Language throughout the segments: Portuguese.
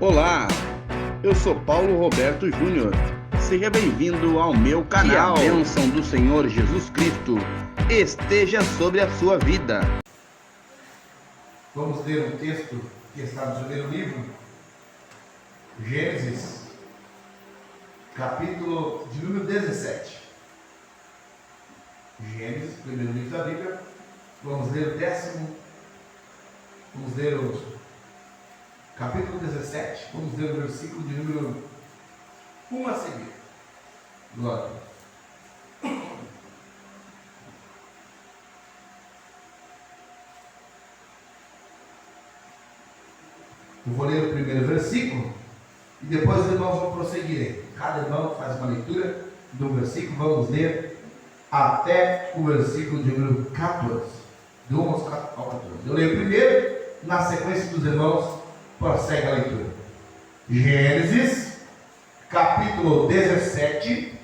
Olá, eu sou Paulo Roberto Júnior. Seja bem-vindo ao meu canal. Que a bênção do Senhor Jesus Cristo esteja sobre a sua vida. Vamos ler um texto que está no primeiro livro, Gênesis, capítulo de número 17. Gênesis, primeiro livro da Bíblia. Vamos ler o capítulo 17. Vamos ler o versículo de número 1 a seguir. Glória. Eu vou ler o primeiro versículo e depois os irmãos vão prosseguir. Cada irmão faz uma leitura do versículo. Vamos ler até o versículo de número 14. Do 1 ao 14. Eu leio primeiro, na sequência dos irmãos prossegue a leitura. Gênesis, capítulo 17,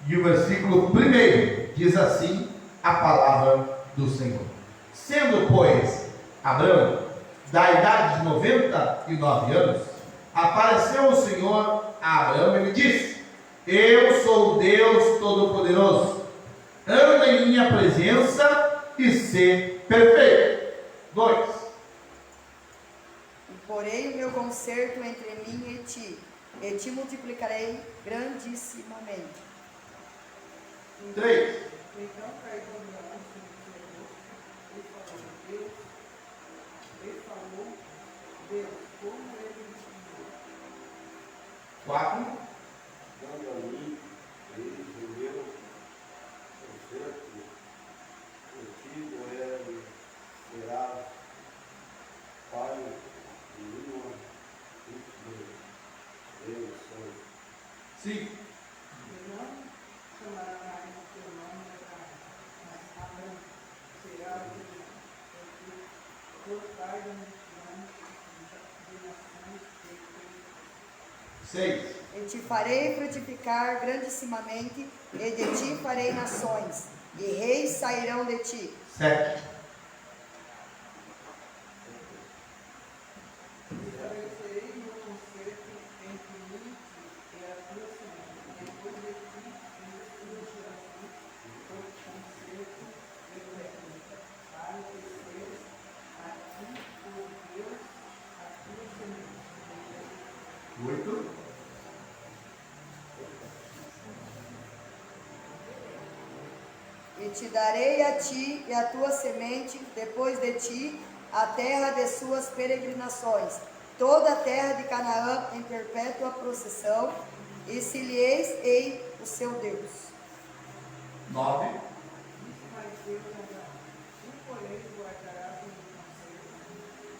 e o versículo 1 diz assim a palavra do Senhor. Sendo, pois, Abraão da idade de 99 anos, apareceu o Senhor a Abraão e lhe disse: Eu sou o Deus Todo-Poderoso, anda em minha presença e sê perfeito. 2. Porém o meu concerto entre mim e te multiplicarei grandissimamente. 3. Então caiu minha mão sobre o Senhor e falou Deus, como ele me ensinou. 4. Dando a mim, eles viveram concerto, contigo será pai de uma Deus sou. 5. E não chamará mais o teu nome Abraão, mas Abraão será o teu nome, porque cortar da multidão de nações que 6. E te farei frutificar grandissimamente, e de ti farei nações, e reis sairão de ti. 7. estabelecerei meu concerto entre mim e a tua semente, depois de ti e das tuas gerações, por concerto eterno, para que sejas aqui por Deus a tua semente. 8. E te darei a ti e a tua semente, depois de ti, a terra de suas peregrinações, toda a terra de Canaã em perpétua processão, e se lhes ei o seu Deus. 9. Disse mais Deus a Abraão: Tu, porém, guardarás o meu concerto,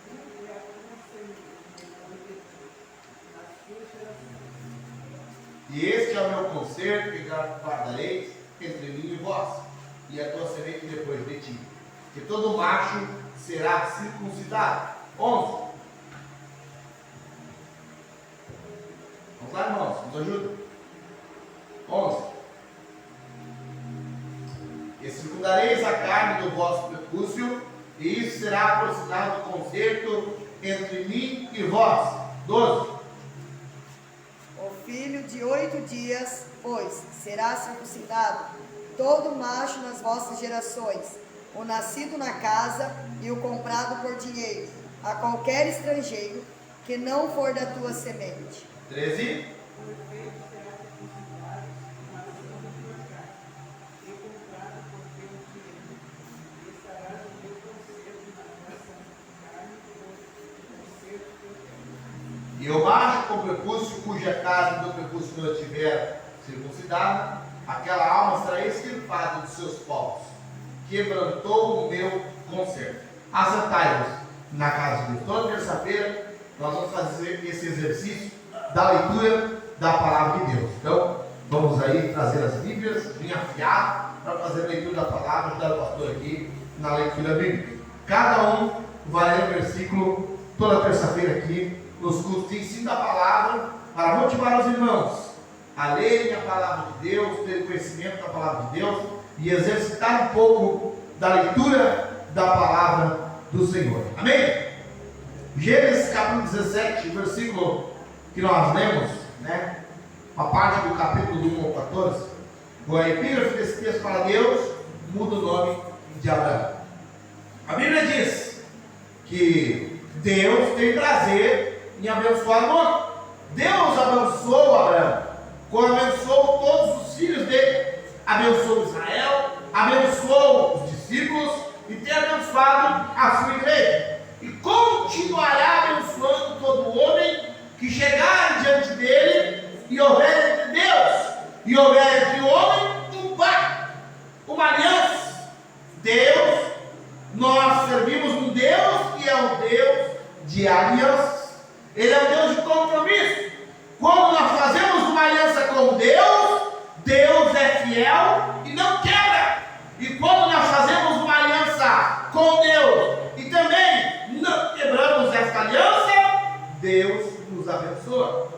tu e a tua semente, depois de ti, nas tuas gerações. E este é o meu concerto que guardareis entre mim e vós, e a tua semente depois de ti, que todo macho será circuncidado. 11. Vamos lá, irmãos, nos ajuda. 11. E circundareis a carne do vosso prepúcio, e isso será por sinal do concerto entre mim e vós. 12. O filho de 8 dias, pois, será circuncidado, todo macho nas vossas gerações, o nascido na casa e o comprado por dinheiro, a qualquer estrangeiro que não for da tua semente. 13. Por efeito será circuncidado, nação da tua carne, e comprado por teu dinheiro, e estarás o meu concerto na vossa carne, por concerto eterno. E o macho com prepúcio, cuja carne do prepúcio não estiver circuncidada, aquela alma será extirpada dos seus povos. Quebrantou o meu concerto. Assentai-vos na casa de Deus. Toda terça-feira nós vamos fazer esse exercício da leitura da palavra de Deus. Então, vamos aí trazer as Bíblias, vir afiado para fazer a leitura da palavra, ajudar o pastor aqui na leitura bíblica. Cada um vai ler um versículo toda terça-feira aqui nos cultos de ensino da palavra, para motivar os irmãos a lerem a palavra de Deus, ter conhecimento da palavra de Deus e exercitar um pouco da leitura da palavra do Senhor. Amém? Gênesis capítulo 17, versículo que nós lemos, né? Uma parte do capítulo 1 ao 14. O epígrafe desse texto para Deus muda o nome de Abraão. A Bíblia diz que Deus tem prazer em abençoar o homem. Deus abençoou Abraão, como abençoou todos os filhos dele, abençoou Israel, abençoou os discípulos e tem abençoado a sua igreja. E continuará abençoando todo homem que chegar diante dele e houver entre Deus e houver entre o homem um pacto, uma aliança. Deus, nós servimos um Deus que é um Deus de alianças. Ele é um Deus de compromisso. Quando nós fazemos uma aliança com Deus, Deus é fiel e não quebra. E quando nós fazemos uma aliança com Deus e também não quebramos essa aliança, Deus nos abençoa.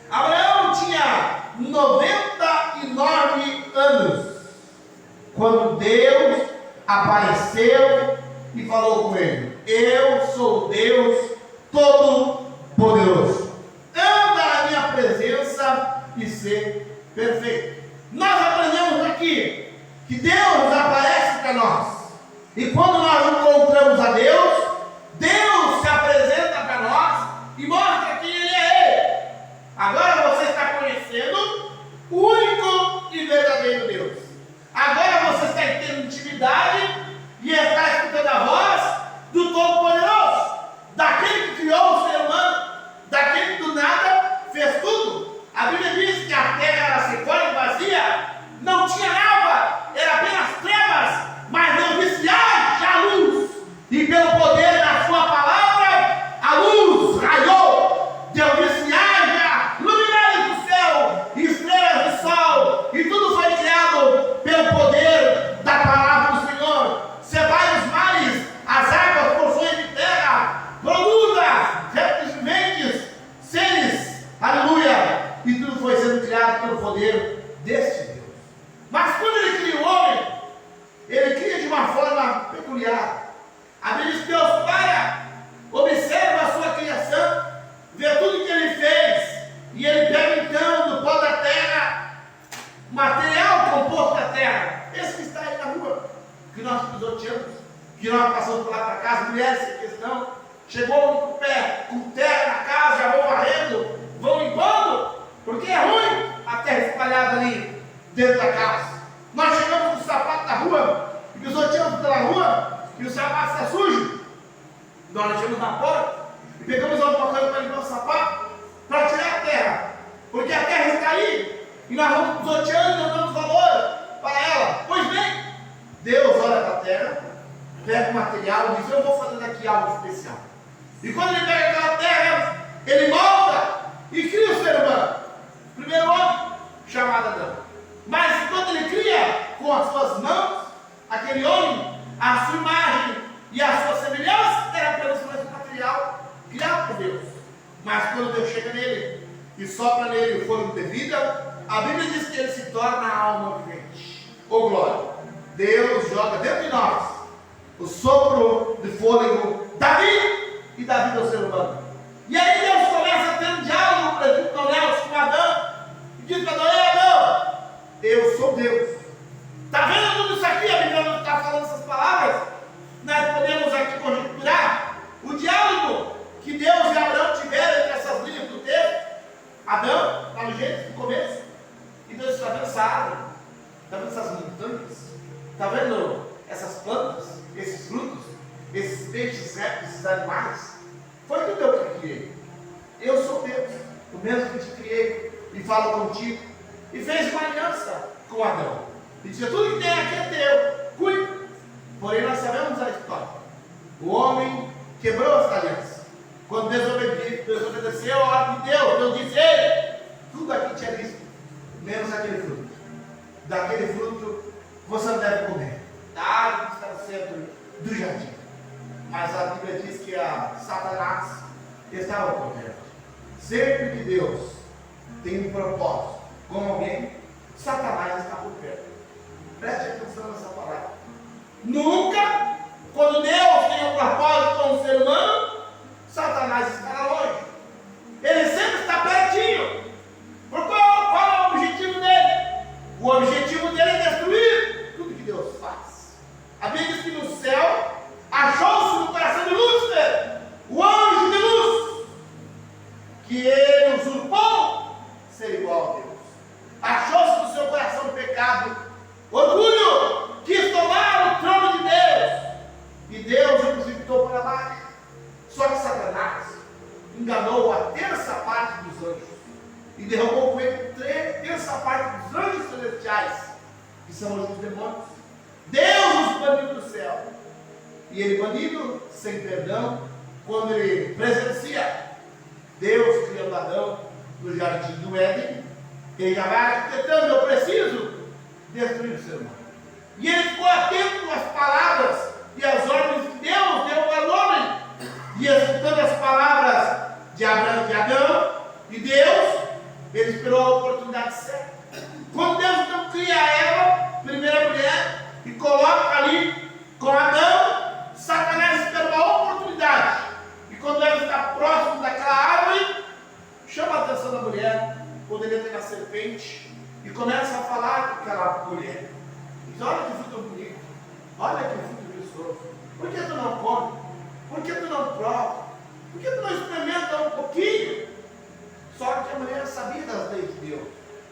Abraão tinha 99 anos quando Deus apareceu e falou com ele: eu sou Deus Todo-Poderoso, anda na minha presença e ser perfeito. Nós aprendemos aqui que Deus aparece para nós, e quando nós encontramos a Deus, Deus se apresenta para nós e mostra quem Ele é. Agora você está conhecendo o único e verdadeiro Deus. Agora você está tendo intimidade e está escutando a voz do Todo-Poderoso, daquele que criou o ser humano, daquele que do nada fez tudo. A Bíblia diz que a terra era secora e vazia, não tinha nada, era apenas trevas, mas não haja luz. E pelo poder da sua palavra, a luz raiou. Deus disse: haja luminares do céu, estrelas do sol, e tudo foi criado pelo poder da palavra do Senhor. Cebai os mares, as águas, porções de terra, produza répteis viventes, seres, aleluia, e tudo foi sendo criado pelo poder deste Deus. Mas quando Ele cria o homem, Ele cria de uma forma peculiar. A Bíblia diz que Deus para, observa a sua criação, vê tudo que Ele fez, e Ele pega então do pó da terra, material composto da terra, esse que está aí na rua, que nós pisoteamos, que nós passamos por lá para casa, mulheres em questão, chegou com o pé, com terra na casa, já vão varrendo, vão limpando, porque é ruim a terra espalhada ali dentro da casa. Nós chegamos com o sapato da rua, e pisoteamos pela rua, e o sapato está sujo. Nós deixamos na porta e pegamos alguma coisa para limpar o sapato, para tirar a terra, porque a terra está aí, e nós vamos pisoteando e não damos valor para ela. Pois bem, Deus olha para a terra, pega o material e diz: eu vou fazer daqui algo especial. E quando Ele pega aquela terra, Ele molda e cria o ser humano, primeiro homem, chamado Adão. Mas quando Ele cria com as suas mãos, aquele homem, a sua imagem e a sua semelhança, era apenas um material criado por Deus. Mas quando Deus chega nele e sopra nele o fôlego de vida, a Bíblia diz que ele se torna a alma vivente. Ô glória! Deus joga dentro de nós o sopro de fôlego da vida e da vida ao ser humano. E aí Deus começa a ter um diálogo, por exemplo, com Adão, e diz para Adão: ei Adão, eu sou Deus. Está vendo tudo isso aqui? A Bíblia não está falando essas palavras. Nós podemos aqui conjecturar o diálogo que Deus e Abraão tiveram entre essas linhas do texto. Adão está no Gênesis, no começo, e Deus está vendo essa árvore, está vendo essas montanhas, está vendo essas plantas, esses frutos, esses peixes, répteis, esses animais. Foi tudo eu que criei. Eu sou Deus, o mesmo que te criei e falo contigo. E fez uma aliança com Adão. E disse: tudo que tem aqui é teu, cuida. Porém, nós sabemos a história. O homem quebrou essa aliança. Quando desobedeceu a ordem de Deus, Deus disse: ei, tudo aqui te é lícito, menos aquele fruto. Daquele fruto você não deve comer, da árvore que está no centro do jardim. Mas a Bíblia diz que a Satanás estava por perto. Sempre que Deus tem um propósito com alguém, Satanás está por perto. Preste atenção nessa palavra. Nunca, quando Deus tem um propósito com o ser humano, Satanás está longe. Ele sempre está pertinho. Por qual é o objetivo dele? O objetivo dele é destruir tudo que Deus faz. A Bíblia diz que no céu achou-se no coração de Lúcifer, o anjo de luz, que ele usurpou ser igual a Deus. Achou-se no seu coração pecado, orgulho, quis tomar o trono de Deus, e Deus o precipitou para baixo. Só que Satanás enganou a terça parte dos anjos e derrubou com ele terça parte dos anjos celestiais, que são os demônios. Deus os baniu do céu, e ele banido, sem perdão, quando ele presencia Deus criando Adão no jardim do Éden, ele já vai arquitetando: eu preciso destruir o ser humano. E ele ficou atento às palavras e às ordens que Deus deu para o homem, e escutando as palavras de Adão e Deus, ele esperou a oportunidade certa. Quando Deus então cria Eva, primeira mulher, e coloca ali com Adão, Satanás esperou a oportunidade. E quando ela está próximo daquela árvore, chama a atenção da mulher, poderia ter na serpente, e começa a falar com aquela mulher. Diz: olha que fruto bonito, olha que fruto viçoso. Por que tu não come? Por que tu não prova? Por que tu não experimenta um pouquinho? Só que a mulher sabia das leis de Deus.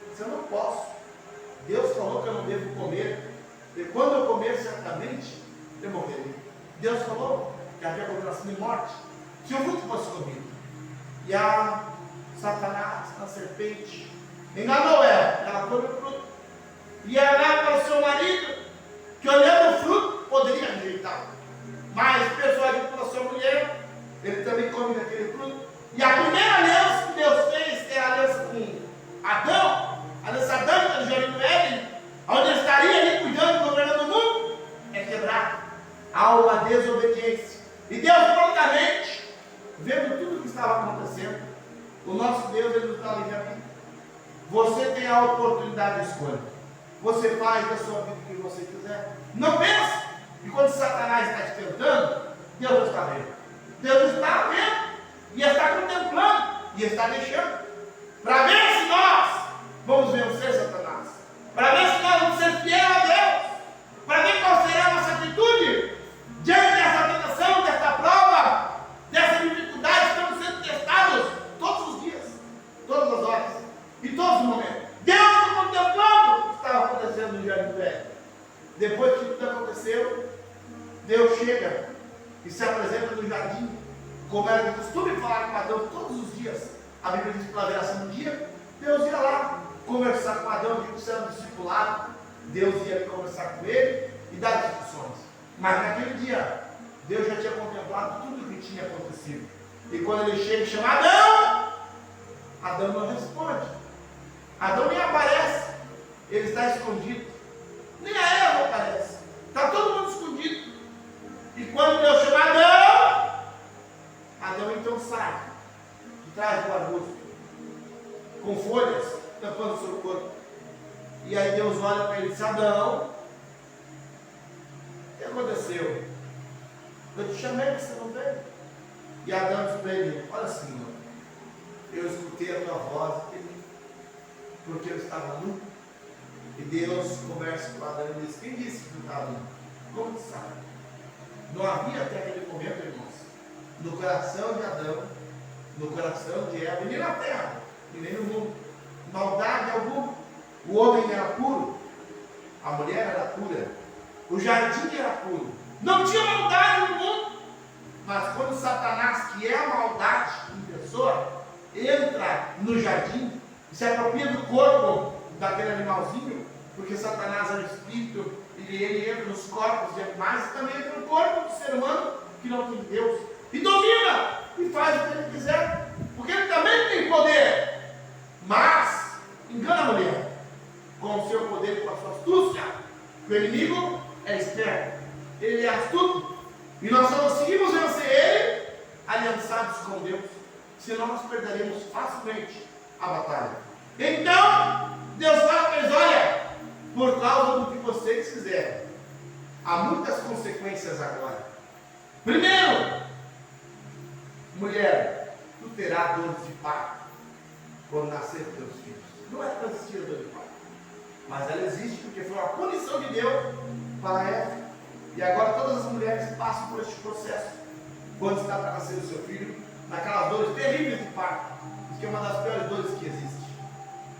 Disse: eu não posso. Deus falou que eu não devo comer, e quando eu comer, certamente eu morrerei. Deus falou que havia condenação de morte se o fruto fosse comido. E a Satanás, a serpente, enganou ela come o fruto. E ela lá para o seu marido, que olhando o fruto, poderia rejeitar. Mas, persuadido pela sua mulher, ele também come daquele fruto. E a primeira aliança que Deus fez, que era a aliança com Adão, a aliança adâmica do jardim do Éden, onde ele estaria ali cuidando e governando o mundo, é quebrada. Há uma desobediência. E Deus prontamente, vendo tudo o que estava acontecendo, o nosso Deus, ele nos dá livre-arbítrio. Você tem a oportunidade de escolha. Você faz da sua vida o que você quiser. Não pense que quando Satanás está te tentando, Deus não está vendo. Deus está vendo e está contemplando e está deixando, para ver se nós vamos vencer Satanás, para ver se nós vamos ser fiéis a Deus, para ver qual será a nossa atitude diante dessa tentação, dessa prova, dessa dificuldade. Estamos sendo testados todos os dias, todas as horas e todos os momentos. Deus está contemplando o que estava acontecendo no jardim do Éden. Depois que tudo aconteceu, Deus chega e se apresenta no jardim, como era de costume falar com Adão todos os dias. A Bíblia diz que pela viração do dia, Deus ia lá conversar com Adão, que você era um discipulado. Deus ia conversar com ele e dar instruções. Mas naquele dia, Deus já tinha contemplado tudo o que tinha acontecido. E quando ele chega e chama Adão, Adão não responde. Adão nem aparece. Ele está escondido. Nem a Eva aparece. Está todo mundo escondido. E quando Deus chama Adão, Adão então sai de trás do arbusto, com folhas tampando o seu corpo. E aí Deus olha para ele e diz: Adão, o que aconteceu? Eu te chamei, você não veio. E Adão diz para ele: olha, Senhor, eu escutei a tua voz e temi, porque eu estava nu. E Deus conversa com Adão e diz: quem disse que tu estava nu? Como tu sabe? Não havia até aquele momento, irmãos, no coração de Adão, no coração de Eva, e nem na terra, e nem no mundo, maldade alguma. O homem era puro, a mulher era pura, o jardim era puro, não tinha maldade no mundo. Mas quando Satanás, que é a maldade em pessoa, entra no jardim e se apropria do corpo daquele animalzinho, porque Satanás é um espírito, e ele entra nos corpos de animais e também entra no corpo do ser humano que não tem Deus, e domina e faz o que ele quiser, porque ele também tem poder, mas engana a mulher com o seu poder e com a sua astúcia. O inimigo é esperto, ele é astuto, e nós só conseguimos vencer ele aliançados com Deus, senão nós perderemos facilmente a batalha. Então Deus fala para eles: olha, por causa do que vocês fizeram, há muitas consequências agora. Primeiro, mulher, tu terás dores de parto quando nascer teus filhos. Não é para existir a dor de parto, mas ela existe porque foi uma punição de Deus para Eva. E agora todas as mulheres passam por este processo quando está para nascer o seu filho, naquelas dores terríveis de parto, que é uma das piores dores que existe.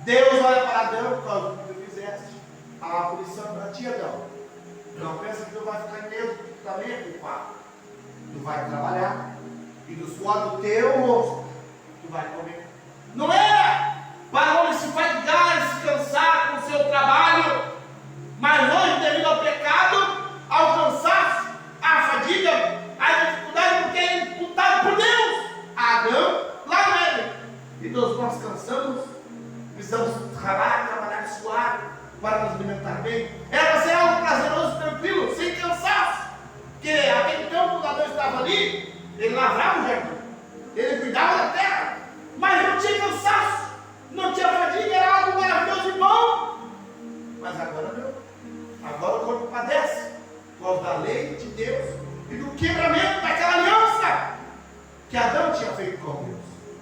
Deus olha para Adão por causa do que tu fizeste, há uma punição para ti, Adão. Não pensa que tu vai ficar mesmo, que tu também é culpado. Tu vai trabalhar e do suor do teu rosto tu vai comer. Não é para o homem se fatigar e se cansar com o seu trabalho, mas hoje, devido ao pecado, ao cansaço, à fadiga, à dificuldade, porque é imputado por Deus a Adão lá no Éden. E todos nós cansamos, precisamos ralar, trabalhar, suar para nos alimentar bem. Era para ser algo prazeroso, tranquilo, sem cansaço. Porque aquele tempo quando Adão estava ali, ele lavrava o jardim, ele cuidava da terra, mas não tinha cansaço, não tinha fadiga, era algo maravilhoso e bom. Mas agora não. Agora o corpo padece por causa da lei de Deus e do quebramento daquela aliança que Adão tinha feito com Deus.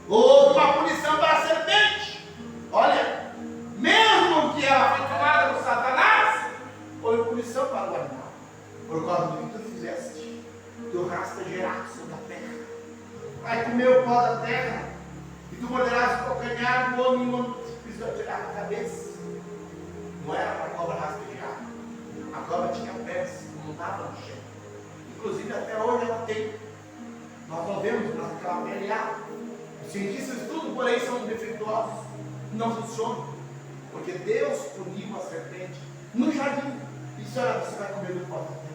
Houve uma punição para a serpente. Olha, mesmo que ela foi tomada por Satanás, houve punição para o animal, por causa do que tu fizeste, teu rastejaço da terra. Vai comer o pó da terra, e tu morderás o calcanhar do homem quando pisotear a cabeça. Não era para a cobra rastejar. A cobra tinha pés, não estava no chão. Inclusive até hoje ela tem. Nós não vemos naquela pele lá. Os cientistas estudam, porém são defeituosos. Não funcionam. Porque Deus puniu a serpente no jardim. E disse: olha, você vai comer do pó da terra.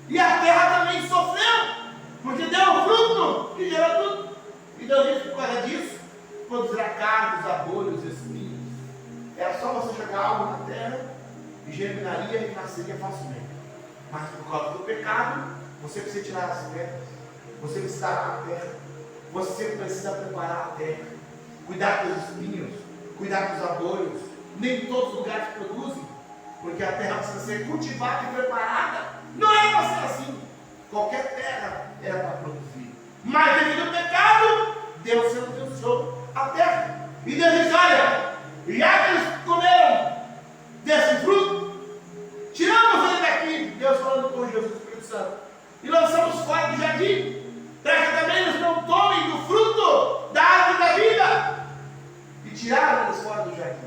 E a terra também sofreu, porque deu o fruto que gerou tudo. E Deus disse: por causa disso, produzirá cardos, abolhos, espinhos. Era só você jogar algo na terra e germinaria e nasceria facilmente. Mas por causa do pecado, você precisa tirar as pedras, você precisa arar a terra, você precisa preparar a terra, cuidar dos espinhos, cuidar dos abolhos. Nem todos os lugares produzem, porque a terra precisa ser cultivada e preparada. Não é para ser assim. Qualquer terra era para produzir. Mas devido ao pecado, Deus sentenciou a terra. E Deus disse: olha, já que eles comeram desse fruto, tiramos ele daqui. Deus falando com Jesus, o Espírito Santo, e lançamos fora do jardim, para que também eles não tomem do fruto da árvore da vida. E tiraram eles fora do jardim.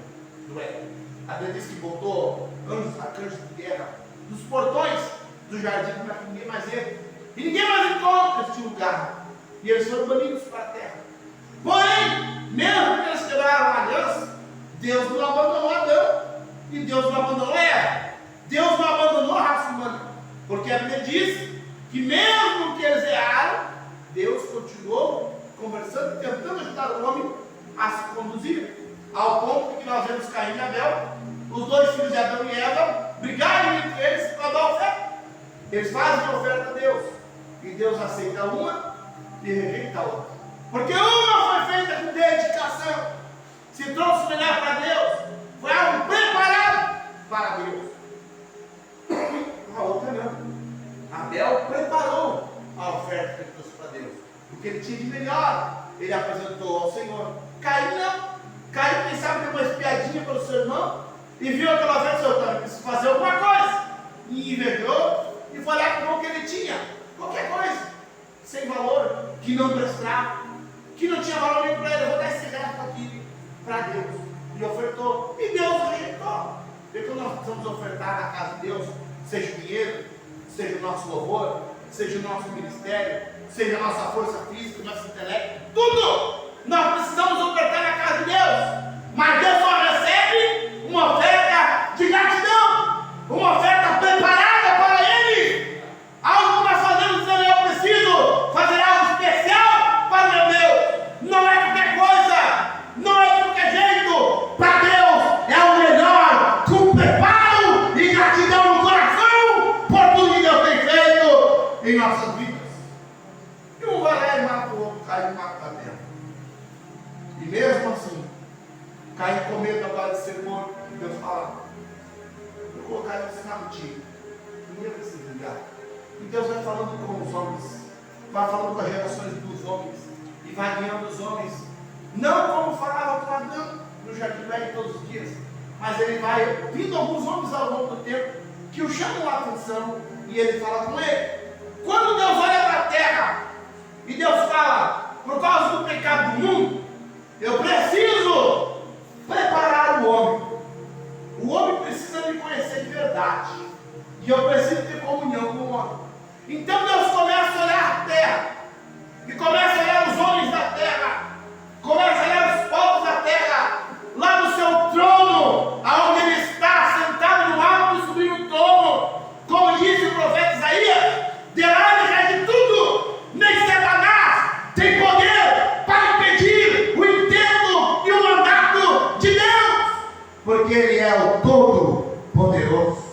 Não é? A Bíblia diz que botou arcanjos de guerra nos portões do jardim para que ninguém mais entre. E ninguém mais encontra este lugar. E eles foram banidos para a terra. Porém, mesmo que eles quebraram a aliança, Deus não abandonou Adão. E Deus não abandonou Eva. Deus não abandonou a raça humana. Porque a Bíblia diz que mesmo que eles erraram, Deus continuou conversando, tentando ajudar o homem a se conduzir. Ao ponto que nós vemos Caim e Abel, os dois filhos de Adão e Eva, brigarem entre eles para dar oferta. Eles fazem oferta a Deus, e Deus aceita uma e rejeita a outra. Porque uma foi feita com dedicação, se trouxe o melhor para Deus, foi algo preparado para Deus. A outra não. Abel preparou a oferta que ele trouxe para Deus, o que ele tinha de melhor, ele apresentou ao Senhor. Caim não. Caim, quem sabe, deu uma espiadinha pelo seu irmão e viu aquela oferta: seu irmão precisa fazer alguma coisa, e invejou e foi lá com o que ele tinha, qualquer coisa, sem valor, que não prestava, que não tinha valor nenhum para ele. Eu vou dar esse resto aqui para Deus, e ofertou, e Deus rejeitou. E quando nós precisamos ofertar na casa de Deus, seja o dinheiro, seja o nosso louvor, seja o nosso ministério, seja a nossa força física, o nosso intelecto, tudo nós precisamos ofertar na casa de Deus. Mas Deus só recebe uma oferta de gratidão, uma oferta preparada para Ele. Algo que nós fazemos dizendo: eu preciso fazer algo especial para meu Deus. Não é qualquer coisa, não é de qualquer jeito. Para Deus é o melhor, com preparo e gratidão no coração por tudo que Deus tem feito em nossas vidas. E um vai lá e mata o outro, cai e mata a terra. E mesmo assim, Caim com medo agora de ser morto, Deus fala: vou colocar você na rotina, ninguém vai se vingar. E Deus vai falando com os homens, vai falando com as gerações dos homens, e vai guiando os homens, não como falava com Adão no jardim do Éden todos os dias, mas ele vai vindo alguns homens ao longo do tempo que o chamam a atenção e ele fala com ele. Quando Deus olha para a terra e Deus fala, por causa do pecado do mundo, eu preciso preparar o homem. O homem precisa me conhecer de verdade. E eu preciso ter comunhão com o homem. Então Deus começa a olhar a terra. E começa a olhar os homens da terra. Começa a olhar os povos da terra. Lá no seu trono, aonde ele está, sentado no alto e subindo o trono. Como disse o profeta Isaías, de lá ele rege tudo. Nem Satanás tem poder para impedir o intento e o mandato de Deus. Porque ele é o Todo-Poderoso.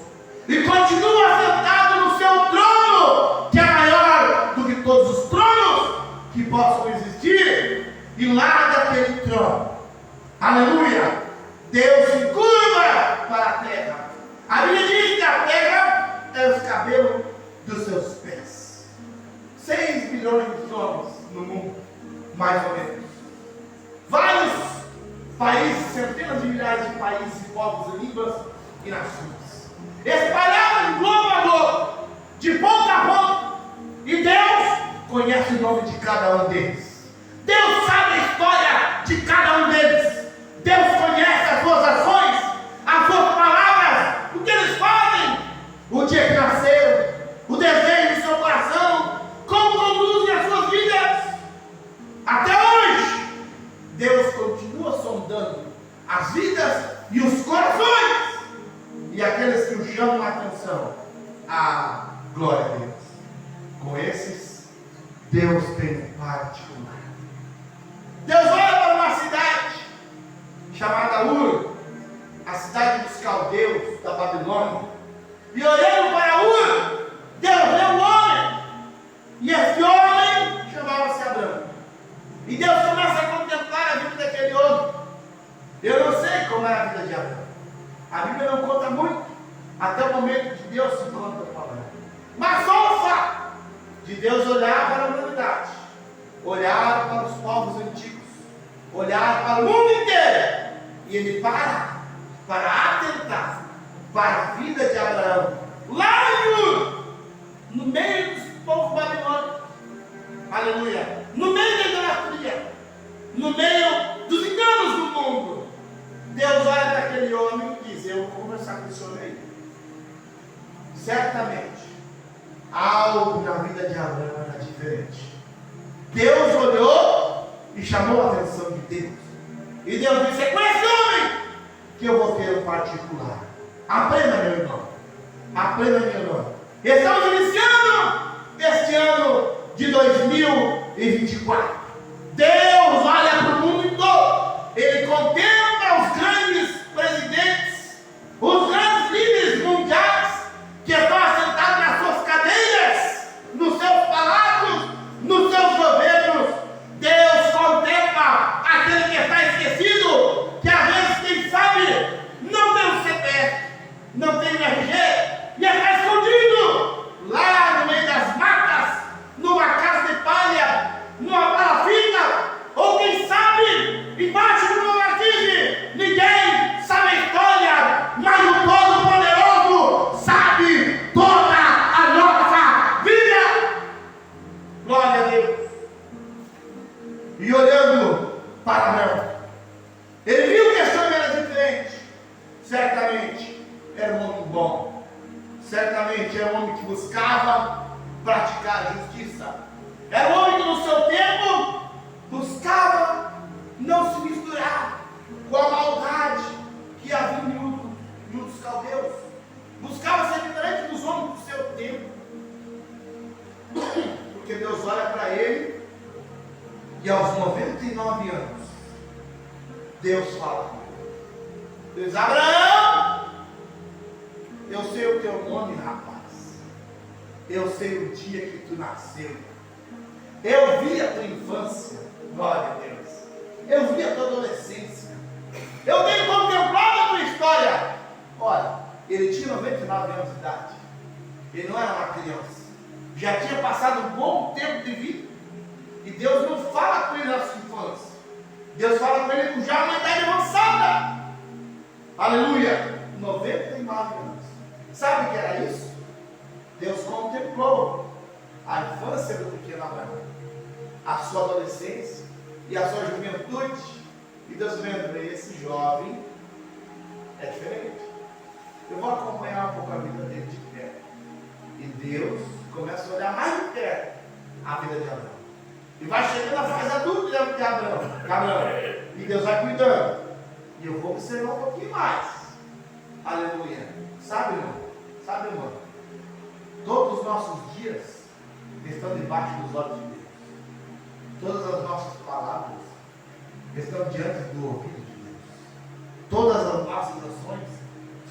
E continua sentado no seu trono, que é maior do que todos os tronos que possam existir. E lá daquele trono, aleluia, Deus se curva para a terra. A Bíblia diz que a terra é os cabelos dos seus pés. 6 bilhões de homens no mundo, mais ou menos. Vários países, centenas de milhares de países, povos, línguas e nações, espalhados de globo a globo, de ponta a ponta. E Deus conhece o nome de cada um deles. Deus sabe a história de cada um deles. Deus conhece as suas ações, as suas palavras, o que eles fazem, o dia que nasceram, o desejo do seu coração, como conduzem as suas vidas. Até hoje, Deus continua sondando as vidas e os corações. E aqueles que o chamam a atenção, a glória a Deus. Com esses, Deus tem um particular. Deus olha para uma cidade chamada Ur, a cidade dos caldeus da Babilônia. E olhando para Ur, Deus vê um homem. E esse homem chamava-se Abraão. E Deus começa a contemplar a vida daquele homem. Eu não sei como era a vida de Abraão. A Bíblia não conta muito, até o momento de Deus se conta com Abraão. Mas só o fato de Deus olhar para a humanidade, olhar para os povos antigos, olhar para o mundo inteiro, e ele para atentar para a vida de Abraão, lá em Ur, no meio dos povos babilônicos, aleluia, no meio da idolatria, no meio dos enganos do mundo. Deus olha para aquele homem e diz: eu vou conversar com esse homem aí. Certamente, algo na vida de Abraão era diferente. Deus olhou e chamou a atenção de Deus. E Deus disse: é com esse homem que eu vou ter um particular. Aprenda, meu irmão. Aprenda, meu irmão. Estamos iniciando este ano de 2024. Deus olha para o mundo todo. Ele contempla os grandes presidentes, os grandes líderes mundiais que estão assentados nas suas cadeiras, nos seus palácios, nos seus governos. Deus contempla aquele que está esquecido, que às vezes, quem sabe, não tem um CPF, não tem um RG, e está escondido lá no meio das matas, numa casa de palha, numa palafita, ou quem sabe, embaixo de uma marquise. Ninguém sabe a história, mas o Todo-Poderoso sabe toda a nossa vida. Glória a Deus. E olhando para Abraão, ele viu que esse homem era diferente. Certamente era um homem bom. Certamente era um homem que buscava praticar a justiça. Era um homem que no seu tempo buscava não se misturar com a maldade que havia em Ur dos caldeus. Buscava ser diferente dos homens do seu tempo. Porque Deus olha para ele e aos 99 anos Deus fala com ele. Diz: Abraão, eu sei o teu nome, rapaz. Eu sei o dia que tu nasceu. Eu vi a tua infância. Glória a Deus. Eu vi a tua adolescência. Eu tenho contemplado a tua história. Olha, ele tinha 99 anos de idade. Ele não era uma criança. Já tinha passado um bom tempo de vida. E Deus não fala com ele na sua infância. Deus fala com ele já uma idade avançada. Aleluia! 99 anos. Sabe o que era isso? Deus contemplou a infância do pequeno Abraão, a sua adolescência e a sua juventude. E Deus vendo, esse jovem é diferente. Eu vou acompanhar um pouco a vida dele de perto. E Deus começa a olhar mais de perto a vida de Abraão. E vai chegando a fase adulta de Abraão. E Deus vai cuidando. E eu vou observar um pouquinho mais. Aleluia. Sabe, irmão? Sabe, irmão? Todos os nossos dias estão debaixo dos olhos de Deus. Todas as nossas palavras estão diante do ouvido de Deus. Todas as nossas ações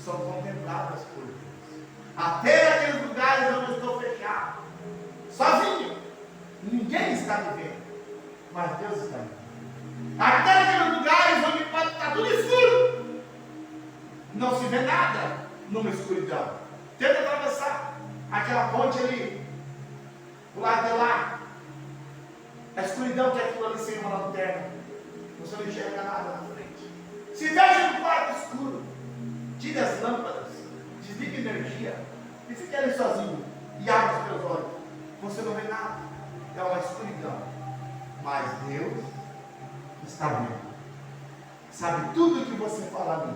são contempladas por Deus. Até aqueles lugares onde eu estou fechado, sozinho, ninguém está me vendo, mas Deus está me vendo. Até aqueles lugares onde pode estar tudo escuro, não se vê nada numa escuridão. Tenta atravessar aquela ponte ali, do lado de lá. A escuridão que é aquilo ali sem uma lanterna. Você não enxerga nada na frente. Se veja no quarto escuro, tire as lâmpadas, desligue a energia e fique ali sozinho e abra os teus olhos. Você não vê nada. É uma escuridão. Mas Deus está vendo. Sabe tudo que você fala ali,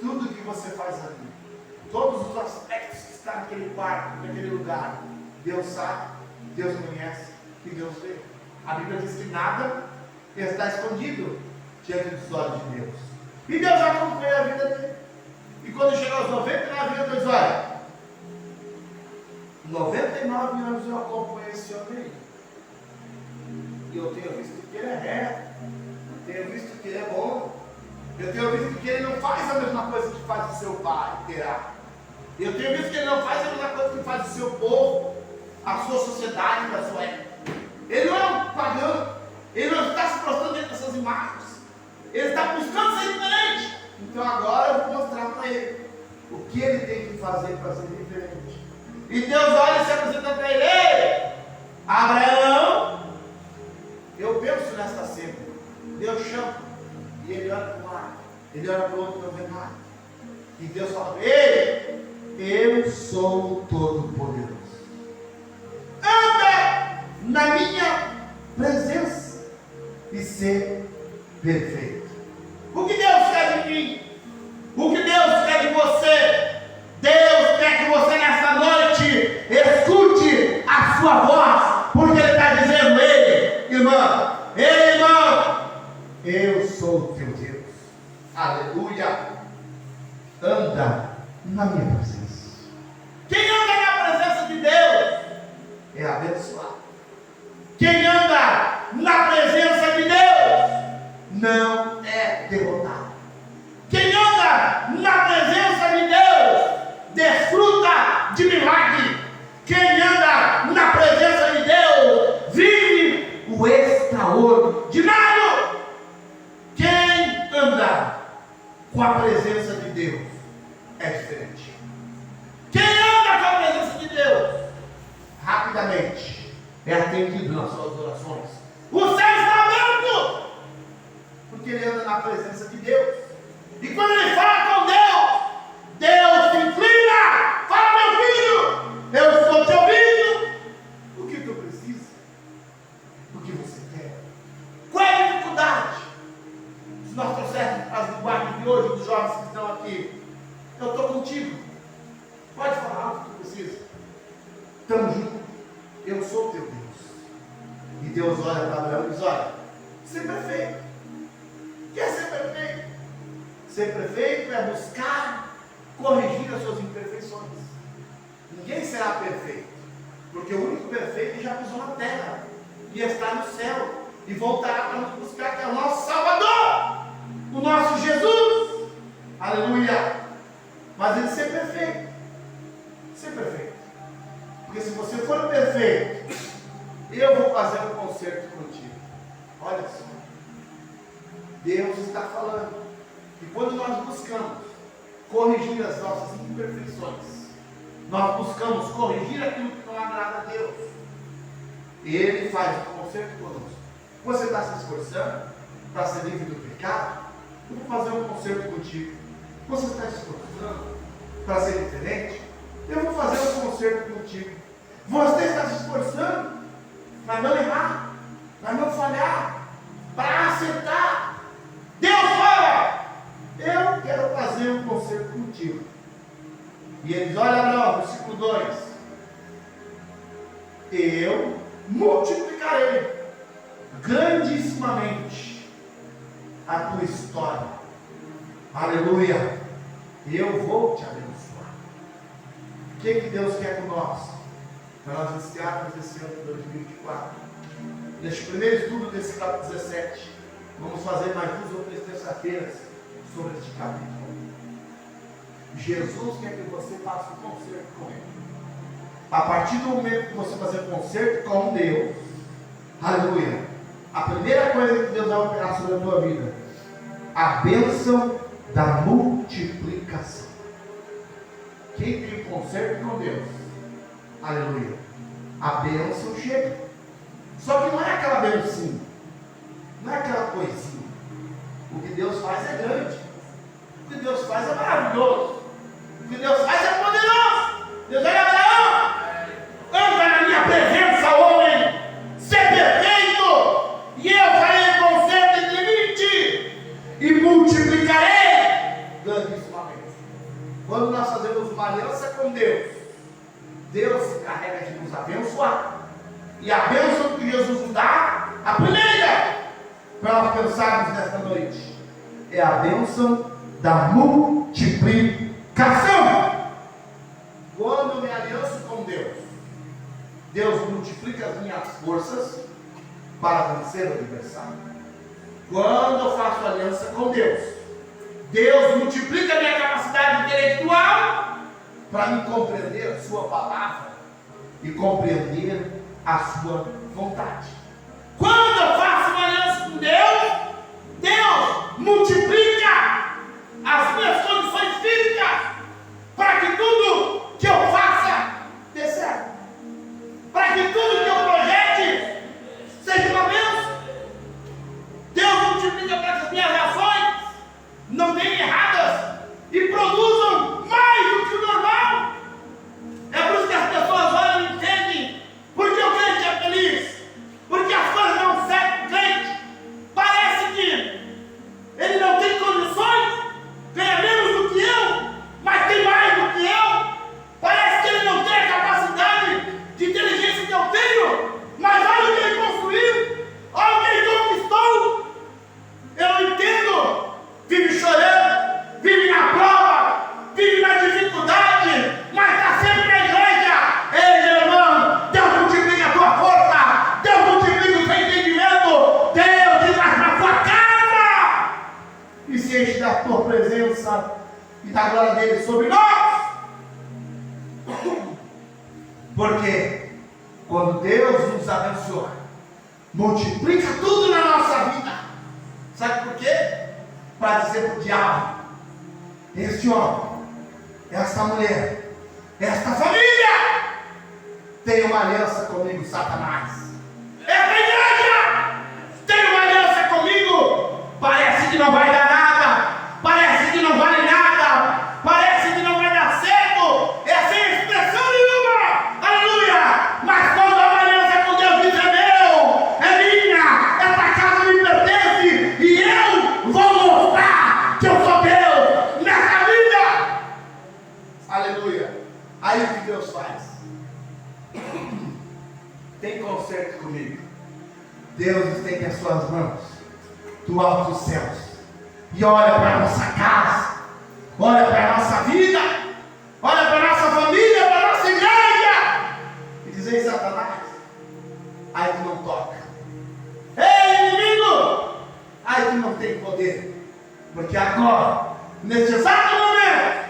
tudo que você faz ali, todos os aspectos que estão naquele quarto, naquele lugar. Deus sabe, Deus conhece e Deus vê. A Bíblia diz que nada está escondido diante dos olhos de Deus. E Deus acompanha a vida dele. E quando chega aos 99 anos, Deus diz: olha, 99 anos eu acompanho esse homem. E eu tenho visto que ele é reto. Eu tenho visto que ele é bom. Eu tenho visto que ele não faz a mesma coisa que faz o seu pai, Terá. Eu tenho visto que ele não faz a mesma coisa que faz o seu povo, a sua sociedade, a sua época. Ele não é um pagão. Ele não está se prostrando dentro dessas imagens. Ele está buscando ser diferente. Então agora eu vou mostrar para ele o que ele tem que fazer para ser diferente. E Deus olha e se apresenta para ele: ei, Abraão. Eu penso nessa cena. Deus chama e ele olha para o mar. Ele olha para o outro, não vê nada. E Deus fala para ele: eu sou o Todo-Poderoso. Anda na minha presença e ser perfeito. O que Deus quer de mim? O que Deus quer de você? Deus quer que você nessa noite escute a sua voz, porque Ele está dizendo: ei, irmão, eu sou o teu Deus. Aleluia. Anda na minha presença. Quem anda na presença de Deus é abençoado. Quem anda na presença de Deus não é derrotado. Quem anda na presença de Deus desfruta de milagre. Quem anda na presença de Deus vive o extraordinário. Quem anda com a presença de Deus é diferente. Quem anda com a presença de Deus rapidamente é atendido nas suas orações. O céu está aberto, porque ele anda na presença de Deus. E quando ele fala com Deus, Deus se inclina. Fala: meu filho, eu estou te ouvindo. O que tu precisa? O que você quer? Qual é a dificuldade? Se nós trouxermos as linguagens de hoje dos jovens que estão aqui, eu estou contigo. Pode falar o que tu precisa. Estamos juntos. Eu sou teu Deus. E Deus olha para Abraão e diz: olha, ser perfeito. Quer ser perfeito? Ser perfeito é buscar corrigir as suas imperfeições. Ninguém será perfeito, porque o único perfeito já pisou na terra e está no céu e voltará para nos buscar, que é o nosso Salvador, o nosso Jesus. Aleluia. Mas ele ser perfeito. Ser perfeito. Porque se você for perfeito, eu vou fazer um concerto contigo. Olha só. Deus está falando que quando nós buscamos corrigir as nossas imperfeições, nós buscamos corrigir aquilo que não agrada a Deus, Ele faz um conserto conosco. Você está se esforçando para ser livre do pecado? Eu vou fazer um conserto contigo. Você está se esforçando para ser diferente? Eu vou fazer um conserto contigo. Você está se esforçando para não errar, para não falhar, para acertar. Deus fala: eu quero fazer um conserto contigo. E ele diz: olha Abraão, versículo 2: eu multiplicarei grandissimamente a tua história. Aleluia. Eu vou te abençoar. O que Deus quer com nós? Para nós iniciarmos esse ano de 2024. Neste primeiro estudo desse capítulo 17, vamos fazer mais 2 ou 3 terça-feiras sobre este capítulo. Jesus quer que você faça um concerto com Ele. A partir do momento que você fazer um concerto com Deus, aleluia, a primeira coisa que Deus vai operar sobre a tua vida, a bênção da multiplicação. Quem tem um concerto com Deus, aleluia, a bênção chega. Só que não é aquela bênção, não é aquela coisinha. O que Deus faz é grande, o que Deus faz é maravilhoso, o que Deus faz é poderoso. Deus é Abraão, anda na minha presença, homem, ser perfeito, e eu farei conserto entre ti e multiplicarei grandissimamente. Quando nós fazemos uma aliança com Deus, Deus se encarrega de nos abençoar. E a bênção que Jesus nos dá, a primeira, para nós pensarmos nesta noite, é a bênção da multiplicação. Quando eu me alianço com Deus, Deus multiplica as minhas forças para vencer o adversário. Quando eu faço aliança com Deus, Deus multiplica a minha capacidade intelectual para me compreender a sua palavra e compreender a sua vontade. Quando eu faço uma aliança com Deus, Deus multiplica as minhas condições físicas para que tudo que eu faça dê certo, para que tudo que eu projete seja uma bênção. Deus multiplica para que as minhas ações não deem erradas e produzam mais do que o normal. É por isso que as pessoas olham e entendem porque o crente é feliz, porque as coisas dão certo com o crente. Parece que ele não tem condições, ganha menos do que eu, mas tem mais do que eu. Parece que ele não tem a capacidade de inteligência que eu tenho, mas olha o que ele construiu, olha o que ele conquistou. Eu não entendo, vive chorando, vive na prova, vive na dificuldade, mas está sempre na igreja. Ei, meu irmão, Deus multiplica a tua força, Deus multiplica o teu entendimento, Deus te traz para a tua casa e se enche da tua presença e da glória dele sobre nós. Porque quando Deus nos abençoa, multiplica tudo na nossa vida. Sabe por quê? Para dizer para o diabo: este homem, esta mulher, esta família tem uma aliança comigo, Satanás. Esta igreja tem uma aliança comigo. Parece que não vai dar nada, parece que não vale nada, parece que não vai dar certo, é sem expressão nenhuma, aleluia. Mas quando há uma aliança com Deus, diz: é meu, é minha, esta casa me pertence e eu vou mostrar que eu sou Deus nessa vida, aleluia. Aí o que Deus faz? Tem conserto comigo. Deus estende as suas mãos do alto dos céus e olha para a nossa casa, olha para a nossa vida, olha para a nossa família, para a nossa igreja e diz: ei, Satanás, aí tu não toca. Ei, inimigo, aí tu não tem poder, porque agora, neste exato momento,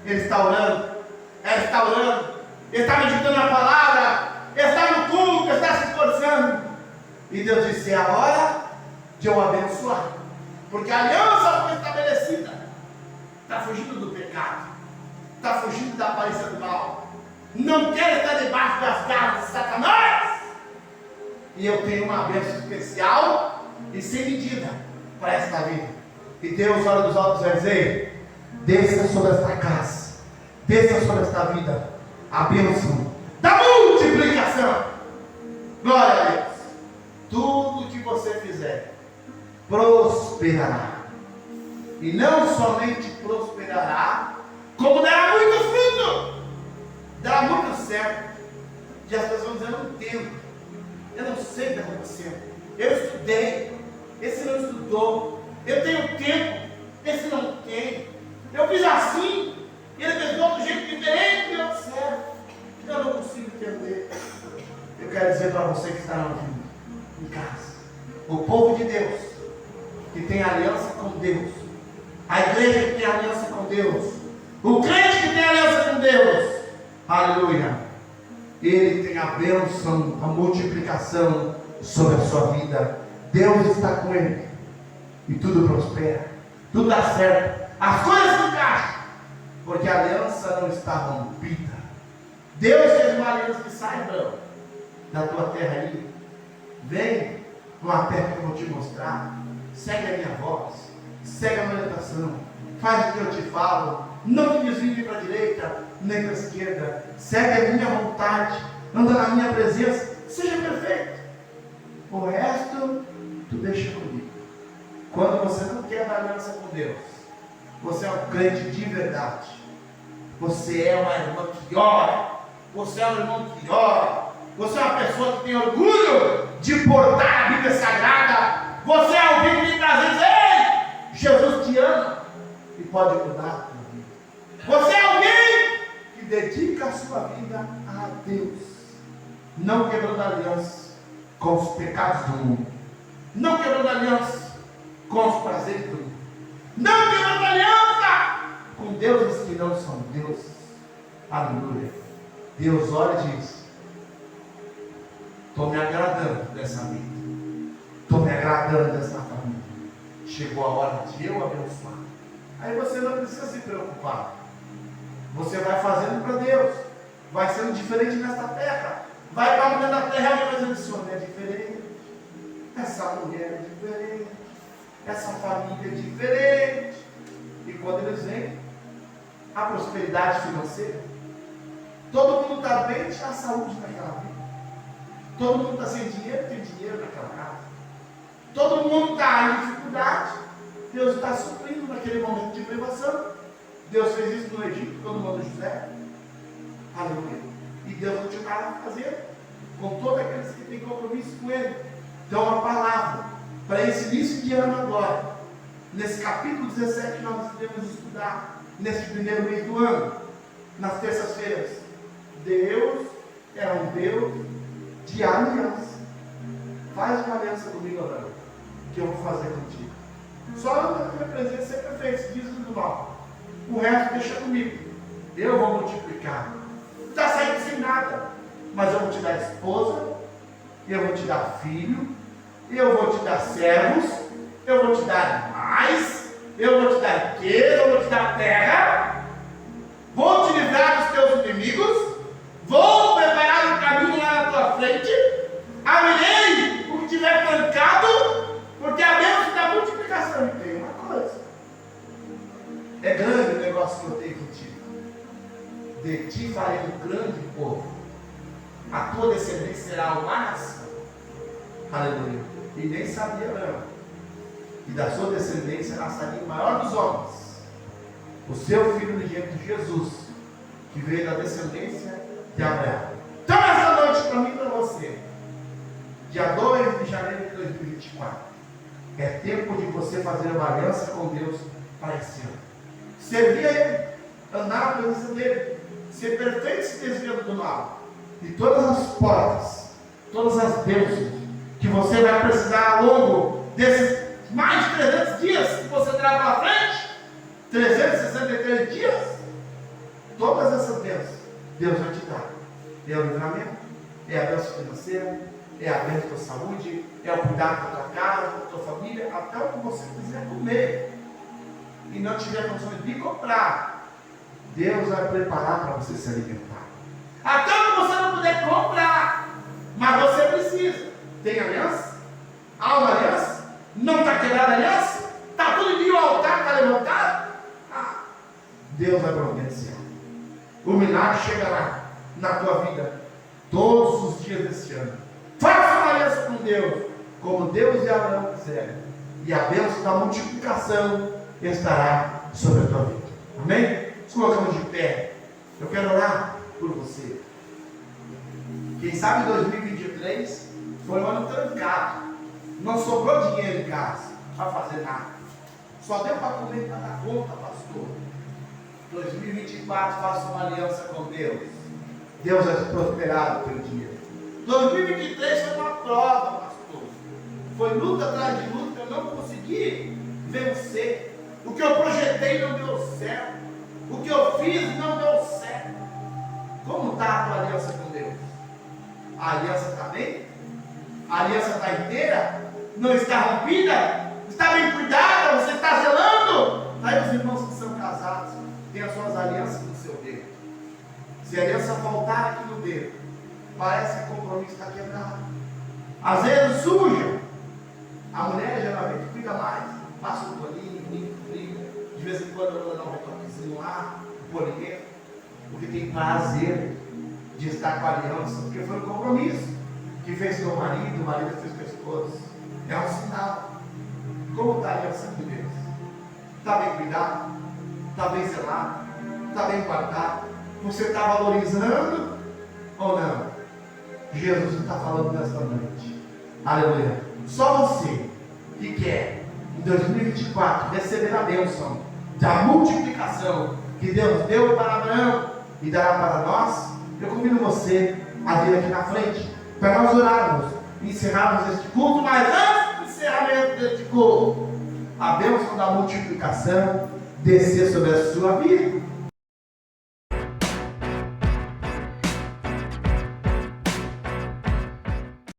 ele está orando, ela está orando, ele está meditando a palavra, ele está no culto, ele está se esforçando. E Deus disse: é a hora de eu abençoar, porque a aliança foi estabelecida. Está fugindo do pecado, está fugindo da aparência do mal, não quer estar debaixo das garras de Satanás. E eu tenho uma bênção especial e sem medida para esta vida. E Deus olha dos altos e vai dizer: desça sobre esta casa, desça sobre esta vida a bênção da multiplicação. Glória a Deus. Tudo que você fizer prosperará. E não somente prosperará, como dará muito fruto, dará muito certo. E as pessoas vão dizer: eu não entendo, eu não sei o que está acontecendo. Eu estudei, esse não estudou. Eu tenho tempo, esse não tem. Eu fiz assim, e ele fez de outro jeito diferente, e deu certo. Eu não consigo entender. Eu quero dizer para você que está ouvindo em casa, o povo de Deus, que tem aliança com Deus, a igreja que tem aliança com Deus, o crente que tem aliança com Deus, aleluia, ele tem a bênção, a multiplicação sobre a sua vida. Deus está com ele, e tudo prospera, tudo dá certo, as coisas se encaixam, porque a aliança não está rompida. Deus fez uma aliança que sai, Abraão, da tua terra aí. Vem numa terra que eu vou te mostrar. Segue a minha voz, segue a minha orientação, faz o que eu te falo, não te desvie nem para a direita nem para a esquerda, segue a minha vontade, anda na minha presença, seja perfeito. O resto tu deixa comigo. Quando você não quer dar aliança com Deus, você é um crente de verdade, você é uma irmã que ora, você é um irmão que ora, você é uma pessoa que tem orgulho de portar a Bíblia Sagrada. Você é alguém que tem prazer em dizer: ei, Jesus te ama e pode mudar a tua vida. Você é alguém que dedica a sua vida a Deus, não quebrando aliança com os pecados do mundo, não quebrando aliança com os prazeres do mundo, não quebrando aliança com deuses que não são deuses. Aleluia. Deus olha e diz: estou me agradando dessa vida, estou me agradando dessa família. Chegou a hora de eu abençoar. Aí você não precisa se preocupar. Você vai fazendo para Deus, vai sendo diferente nesta terra. Vai para a mulher da terra e vai dizendo: esse homem é diferente, essa mulher é diferente, essa família é diferente. E quando eles vêm, a prosperidade financeira, todo mundo está bem, tinha a saúde naquela vida. Todo mundo está sem dinheiro, tem dinheiro naquela casa. Todo mundo está em dificuldade, Deus está suprindo naquele momento de privação. Deus fez isso no Egito, quando mandou José. Aleluia. E Deus continuará fazendo com todos aqueles que têm compromisso com Ele. Então, uma palavra para esse início de ano agora, nesse capítulo 17 que nós devemos estudar, nesse primeiro mês do ano, nas terças-feiras. Deus é um Deus de aliança. Faz uma aliança comigo, Abraão, que eu vou fazer contigo. Só anda na minha presença, ser perfeito, diz do mal. O resto deixa comigo. Eu vou multiplicar. Não está saindo sem nada, mas eu vou te dar esposa, eu vou te dar filho, eu vou te dar servos, eu vou te dar animais, eu vou te dar riqueza, eu vou te dar terra, vou te livrar dos teus inimigos, vou preparar um caminho lá na tua frente, abrirei o que tiver trancado, porque a bênção da multiplicação. E tem uma coisa: é grande o negócio que eu tenho contigo. De ti farei um grande povo, a tua descendência será uma nação. Aleluia. E nem sabia Abraão, e da sua descendência nasceria o maior dos homens, o seu filho unigênito Jesus, que veio da descendência de Abraão. Então, essa noite, para mim e para você, dia 2 de janeiro de 2024, é tempo de você fazer uma aliança com Deus para esse ano. Servir a Ele, andar na presença dEle, ser perfeito se desviando do mal. E todas as portas, todas as bênçãos que você vai precisar ao longo desses mais de 300 dias que você terá pela frente, 363 dias, todas essas bênçãos Deus vai te dar. É o livramento, é a bênção financeira, é a bênção da saúde, é o cuidado da tua casa, da tua família, até o que você quiser comer e não tiver condições de comprar, Deus vai preparar para você se alimentar. Até o que você não puder comprar, mas você precisa. Tem aliança? Há uma aliança? Não está quebrada a aliança? Está tudo em dia, o altar está levantado? Deus vai providenciar. O milagre chegará na tua vida todos os dias deste ano. Faça uma aliança com Deus, como Deus e Abraão fizeram, e a bênção da multiplicação estará sobre a tua vida. Amém? Nos colocamos de pé. Eu quero orar por você. Quem sabe 2023 foi um ano trancado. Não sobrou dinheiro em casa para fazer nada. Só deu para comer e pagar conta, pastor. 2024 faça uma aliança com Deus. Deus vai te prosperar no teu dia. 2023 foi uma prova, pastor. Foi luta atrás de luta. Eu não consegui vencer. O que eu projetei não deu certo. O que eu fiz não deu certo. Como está a tua aliança com Deus? A aliança está bem? A aliança está inteira? Não está rompida? Está bem cuidada? Você está zelando? Aí os irmãos que são casados têm as suas alianças no seu dedo. Se a aliança faltar aqui no dedo, parece que o compromisso está quebrado. Às vezes suja. A mulher geralmente cuida mais. Passa um paninho, limpa. De vez em quando ela dá um retoquezinho lá, um polinho. Porque tem prazer de estar com a aliança, porque foi um compromisso que fez com o marido fez com a esposa. É um sinal. Como está a aliança com Deus? Está bem cuidado? Está bem selado? Está bem guardado? Você está valorizando ou não? Jesus está falando nesta noite. Aleluia. Só você que quer em 2024 receber a bênção da multiplicação que Deus deu para Abraão e dará para nós, eu convido você a vir aqui na frente para nós orarmos e encerrarmos este culto. Mas antes do encerramento deste culto, a bênção da multiplicação descer sobre a sua vida.